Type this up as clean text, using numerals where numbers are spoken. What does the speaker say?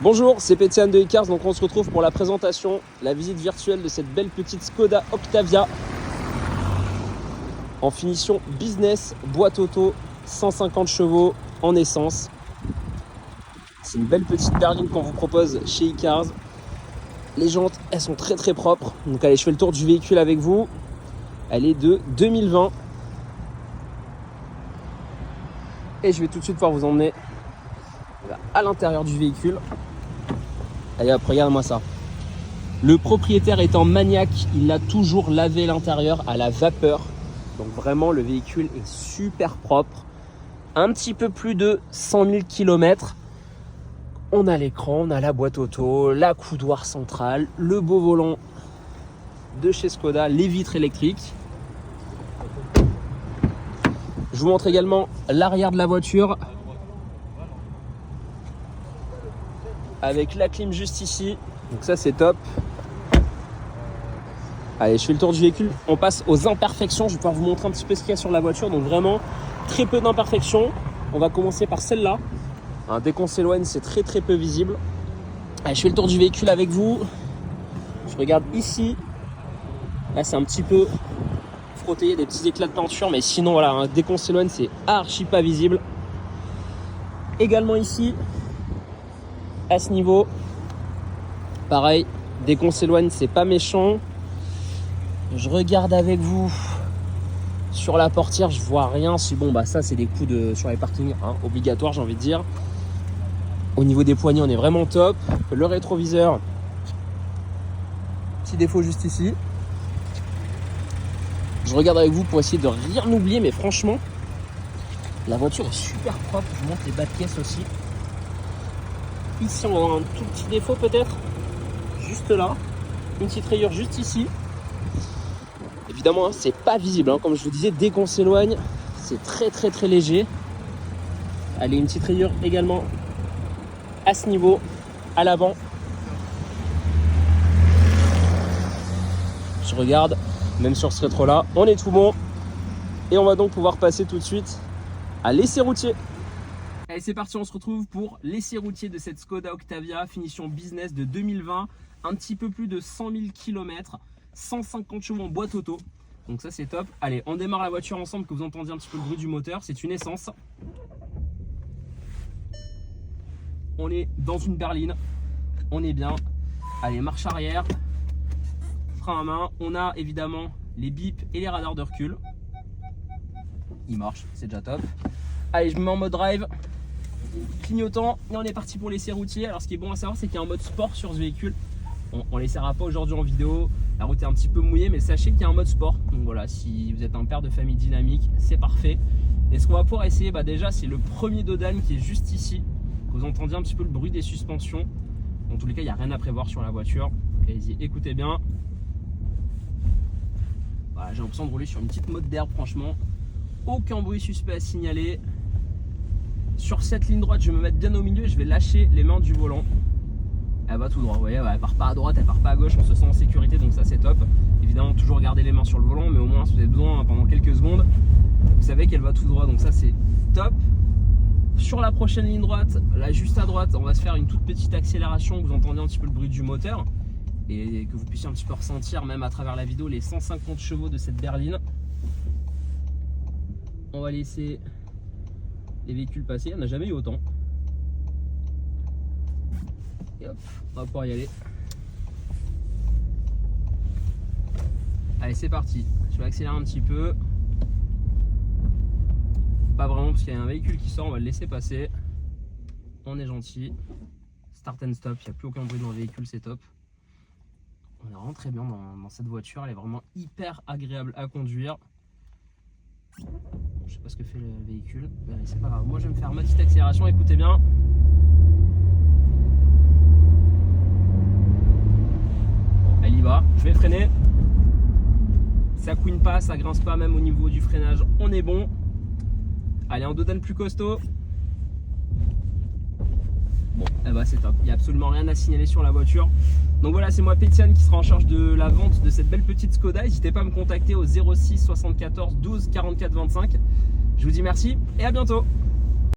Bonjour, c'est Pétiane de iCars, donc on se retrouve pour la présentation, la visite virtuelle de cette belle petite Skoda Octavia en finition business, boîte auto, 150 chevaux en essence. C'est une belle petite berline qu'on vous propose chez iCars. Les jantes, elles sont très propres. Donc allez, je fais le tour du véhicule avec vous. Elle est de 2020. Et je vais tout de suite pouvoir vous emmener à l'intérieur du véhicule. Allez hop, regarde-moi ça. Le propriétaire étant maniaque, il a toujours lavé l'intérieur à la vapeur. Donc vraiment, le véhicule est super propre. Un petit peu plus de 100 000 km. On a l'écran, on a la boîte auto, la coudoir centrale, le beau volant de chez Skoda, les vitres électriques. Je vous montre également l'arrière de la voiture. Avec la clim juste ici, donc ça c'est top. Allez, je fais le tour du véhicule, on passe aux imperfections. Je vais pouvoir vous montrer un petit peu ce qu'il y a sur la voiture. Donc vraiment très peu d'imperfections. On va commencer par celle-là. Dès qu'on s'éloigne, c'est très peu visible. Allez, je fais le tour du véhicule avec vous. Je regarde ici. Là c'est un petit peu frotté, il y a des petits éclats de peinture, mais sinon voilà, dès qu'on s'éloigne, c'est archi pas visible. Également ici, à ce niveau, pareil, dès qu'on s'éloigne, c'est pas méchant. Je regarde avec vous sur la portière, je vois rien. Si bon, bah ça c'est des coups sur les parkings obligatoires, j'ai envie de dire. Au niveau des poignées, on est vraiment top. Le rétroviseur, petit défaut juste ici. Je regarde avec vous pour essayer de rien oublier, mais franchement, la voiture est super propre. Je vous montre les bas de caisse aussi. Ici, on va avoir un tout petit défaut peut-être, juste là, une petite rayure juste ici. Évidemment, c'est pas visible, comme je vous disais, dès qu'on s'éloigne, c'est très léger. Allez, une petite rayure également à ce niveau, à l'avant. Je regarde, même sur ce rétro-là, on est tout bon. Et on va donc pouvoir passer tout de suite à l'essai routier. Allez, c'est parti, on se retrouve pour l'essai routier de cette Skoda Octavia, finition business de 2020, un petit peu plus de 100 000 km, 150 chevaux en boîte auto, donc ça c'est top. Allez, on démarre la voiture ensemble, que vous entendiez un petit peu le bruit du moteur, c'est une essence. On est dans une berline, on est bien. Allez, marche arrière, frein à main, on a évidemment les bips et les radars de recul. Il marche, c'est déjà top. Allez, je me mets en mode drive. Clignotant et on est parti pour l'essai routier. Alors ce qui est bon à savoir, c'est qu'il y a un mode sport sur ce véhicule. On l'essaiera pas aujourd'hui en vidéo, la route est un petit peu mouillée, mais sachez qu'il y a un mode sport. Donc voilà, si vous êtes un père de famille dynamique, c'est parfait. Et ce qu'on va pouvoir essayer, déjà c'est le premier dodan qui est juste ici, que vous entendiez un petit peu le bruit des suspensions. Dans tous les cas, il n'y a rien à prévoir sur la voiture, donc allez-y, écoutez bien. Voilà, j'ai l'impression de rouler sur une petite motte d'herbe, franchement. Aucun bruit suspect à signaler. Sur cette ligne droite, je vais me mettre bien au milieu et je vais lâcher les mains du volant. Elle va tout droit, vous voyez, elle part pas à droite, elle part pas à gauche, on se sent en sécurité, donc ça c'est top. Évidemment, toujours garder les mains sur le volant, mais au moins si vous avez besoin pendant quelques secondes, vous savez qu'elle va tout droit, donc ça c'est top. Sur la prochaine ligne droite, là juste à droite, on va se faire une toute petite accélération, que vous entendez un petit peu le bruit du moteur et que vous puissiez un petit peu ressentir, même à travers la vidéo, les 150 chevaux de cette berline. On va laisser les véhicules passer, on n'a jamais eu autant. Et hop, on va pouvoir y aller. Allez, c'est parti. Je vais accélérer un petit peu. Pas vraiment parce qu'il y a un véhicule qui sort, on va le laisser passer. On est gentil. Start and stop, il n'y a plus aucun bruit dans le véhicule, c'est top. On est vraiment très bien dans cette voiture, elle est vraiment hyper agréable à conduire. Je sais pas ce que fait le véhicule, mais c'est pas grave. Moi je vais me faire ma petite accélération, écoutez bien. Elle y va, je vais freiner. Ça couine pas, ça grince pas, même au niveau du freinage, on est bon. Allez, en dodan plus costaud. Bon, c'est top, il n'y a absolument rien à signaler sur la voiture. Donc voilà, c'est moi Pétiane qui sera en charge de la vente de cette belle petite Skoda. N'hésitez pas à me contacter au 06 74 12 44 25. Je vous dis merci et à bientôt.